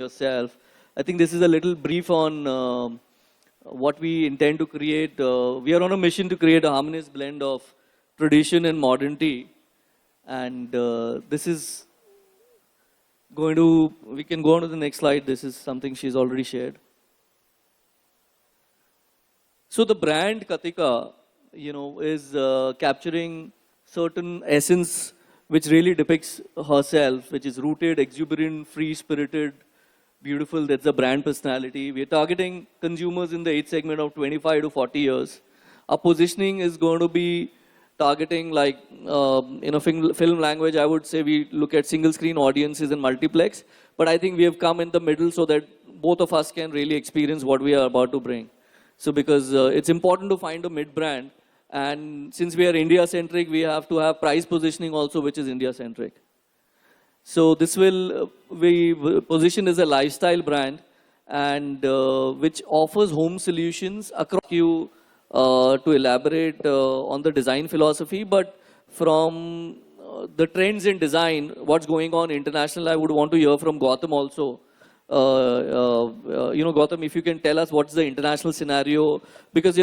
yourself. I think this is a little brief on what we intend to create. We are on a mission to create a harmonious blend of tradition and modernity. And this is going to, we can go on to the next slide. This is something she's already shared. So the brand Katika, is capturing certain essence which really depicts herself, which is rooted, exuberant, free-spirited, beautiful. That's the brand personality. We are targeting consumers in the age segment of 25 to 40 years. Our positioning is going to be targeting, like, in a film language, I would say we look at single-screen audiences and multiplex. But I think we have come in the middle so that both of us can really experience what we are about to bring. So because it's important to find a mid-brand. And since we are India-centric, we have to have price positioning also, which is India-centric. So this will be positioned as a lifestyle brand, and which offers home solutions across you to elaborate on the design philosophy. But from the trends in design, what's going on international, I would want to hear from Gautam also. Gautam, if you can tell us what's the international scenario, because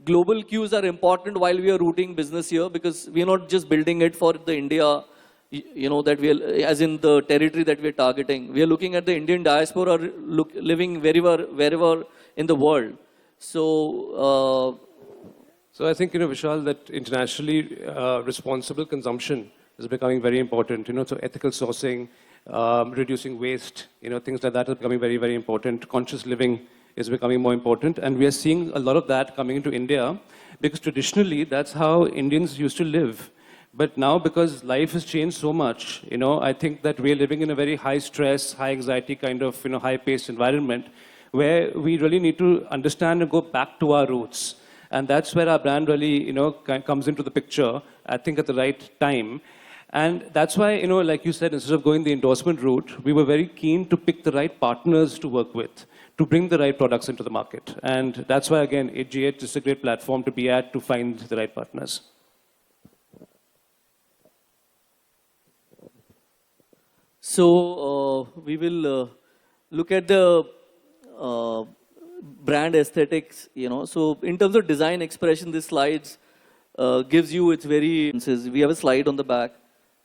global cues are important while we are rooting business here, because we are not just building it for the India, that we are, as in the territory that we are targeting. We are looking at the Indian diaspora living wherever in the world. So I think, Vishal, that internationally responsible consumption is becoming very important. So ethical sourcing, reducing waste, things like that are becoming very, very important. Conscious living is becoming more important, and we are seeing a lot of that coming into India, because traditionally that's how Indians used to live. But now, because life has changed so much, I think that we are living in a very high stress, high anxiety kind of, high paced environment, where we really need to understand and go back to our roots. And that's where our brand really, comes into the picture, I think at the right time. And that's why, like you said, instead of going the endorsement route, we were very keen to pick the right partners to work with, to bring the right products into the market. And that's why, again, G8 is a great platform to be at, to find the right partners. So we will look at the brand aesthetics, So in terms of design expression, this slides gives you its very, we have a slide on the back,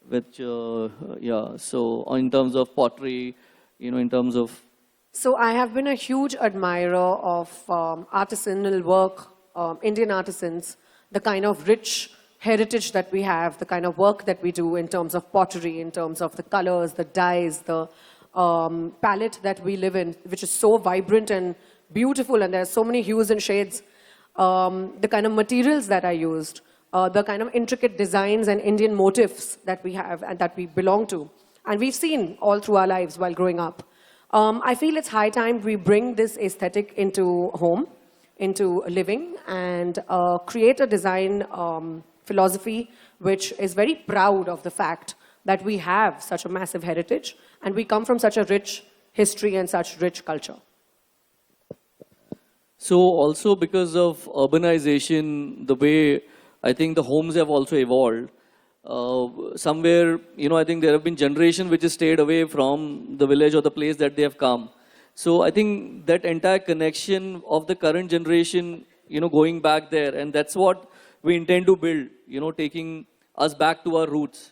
which, so in terms of pottery, in terms of. So I have been a huge admirer of artisanal work, Indian artisans, the kind of rich heritage that we have, the kind of work that we do in terms of pottery, in terms of the colors, the dyes, the palette that we live in, which is so vibrant and beautiful, and there are so many hues and shades. The kind of materials that are used, the kind of intricate designs and Indian motifs that we have and that we belong to. And we've seen all through our lives while growing up. I feel it's high time we bring this aesthetic into home, into living, and create a design philosophy which is very proud of the fact that we have such a massive heritage and we come from such a rich history and such rich culture. So also because of urbanization, the way I think the homes have also evolved, somewhere, I think there have been generations which have stayed away from the village or the place that they have come. So I think that entire connection of the current generation, going back there, and that's what we intend to build, taking us back to our roots.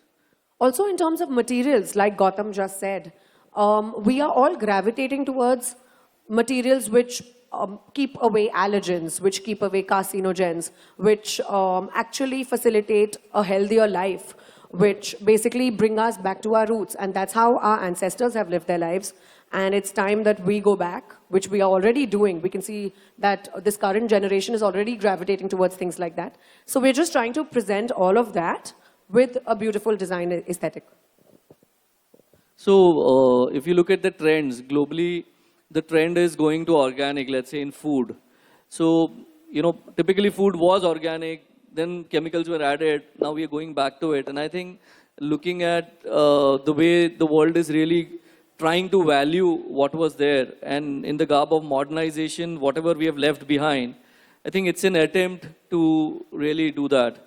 Also in terms of materials, like Gautam just said, we are all gravitating towards materials which keep away allergens, which keep away carcinogens, which actually facilitate a healthier life, which basically bring us back to our roots. And that's how our ancestors have lived their lives. And it's time that we go back, which we are already doing. We can see that this current generation is already gravitating towards things like that. So we're just trying to present all of that with a beautiful design aesthetic. So if you look at the trends, globally, the trend is going to organic, let's say in food. So, typically food was organic, then chemicals were added, now we are going back to it. And I think looking at the way the world is really trying to value what was there, and in the garb of modernization, whatever we have left behind, I think it's an attempt to really do that.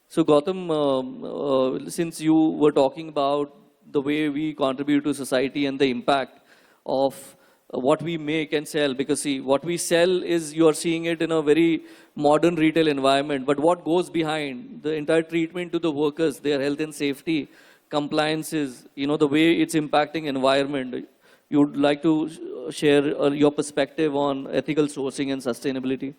So Gautam, since you were talking about the way we contribute to society and the impact of what we make and sell. Because see, what we sell is, you are seeing it in a very modern retail environment, but what goes behind the entire treatment to the workers, their health and safety, compliances, the way it's impacting environment. You would like to share your perspective on ethical sourcing and sustainability?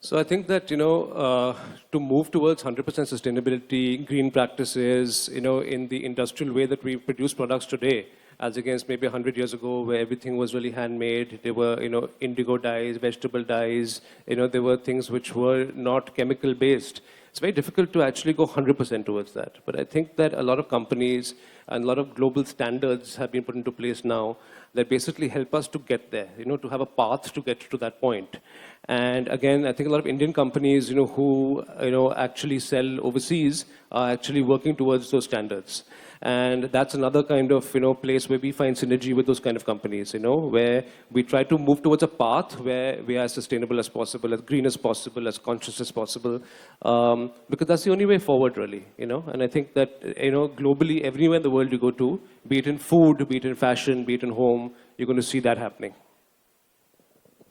So I think that, to move towards 100% sustainability, green practices, in the industrial way that we produce products today, as against maybe 100 years ago where everything was really handmade. There were, indigo dyes, vegetable dyes, there were things which were not chemical based. It's very difficult to actually go 100% towards that. But I think that a lot of companies and a lot of global standards have been put into place now that basically help us to get there, to have a path to get to that point. And again, I think a lot of Indian companies, who, actually sell overseas are actually working towards those standards. And that's another kind of, place where we find synergy with those kind of companies, where we try to move towards a path where we are as sustainable as possible, as green as possible, as conscious as possible, because that's the only way forward, really, And I think that, globally, everywhere in the world you go to, be it in food, be it in fashion, be it in home, you're going to see that happening.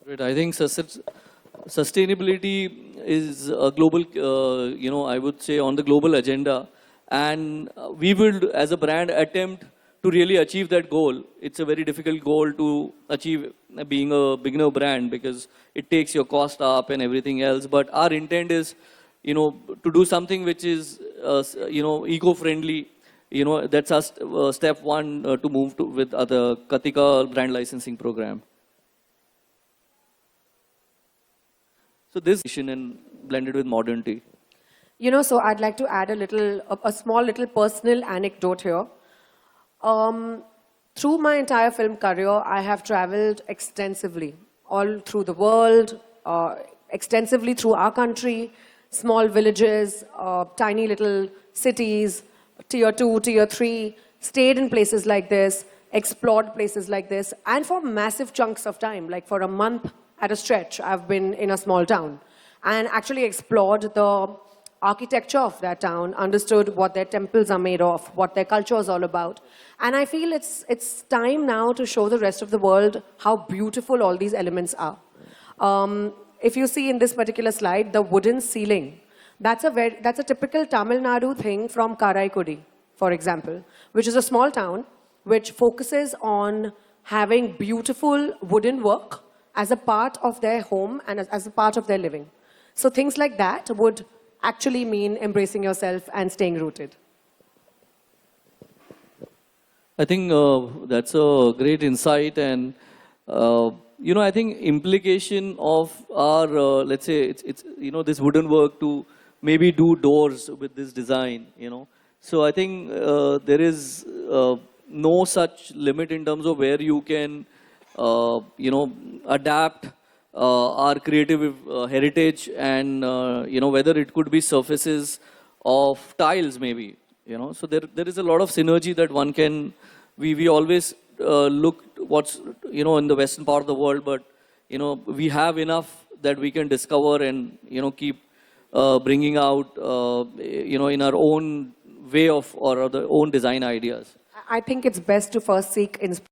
Great. I think sustainability is a global, I would say on the global agenda. And we will, as a brand, attempt to really achieve that goal. It's a very difficult goal to achieve being a beginner brand because it takes your cost up and everything else. But our intent is, to do something which is, eco-friendly. That's our step one to move to with the Calcutta brand licensing program. So this and blended with modernity. So I'd like to add a small little personal anecdote here. Through my entire film career, I have traveled extensively, all through the world, extensively through our country, small villages, tiny little cities, tier 2, tier 3, stayed in places like this, explored places like this, and for massive chunks of time, like for a month at a stretch, I've been in a small town and actually explored the architecture of that town, understood what their temples are made of, what their culture is all about. And I feel it's time now to show the rest of the world how beautiful all these elements are. If you see in this particular slide, the wooden ceiling, that's a typical Tamil Nadu thing from Karaikudi, for example, which is a small town which focuses on having beautiful wooden work as a part of their home and as a part of their living. So things like that would actually mean embracing yourself and staying rooted. I think that's a great insight, and I think implication of our let's say it's this wooden work to maybe do doors with this design. So I think there is no such limit in terms of where you can adapt our creative heritage, and whether it could be surfaces of tiles maybe, so there is a lot of synergy that one can, we always look what's in the western part of the world, but we have enough that we can discover and keep bringing out in our own way of, or the own design ideas. I think it's best to first seek inspiration.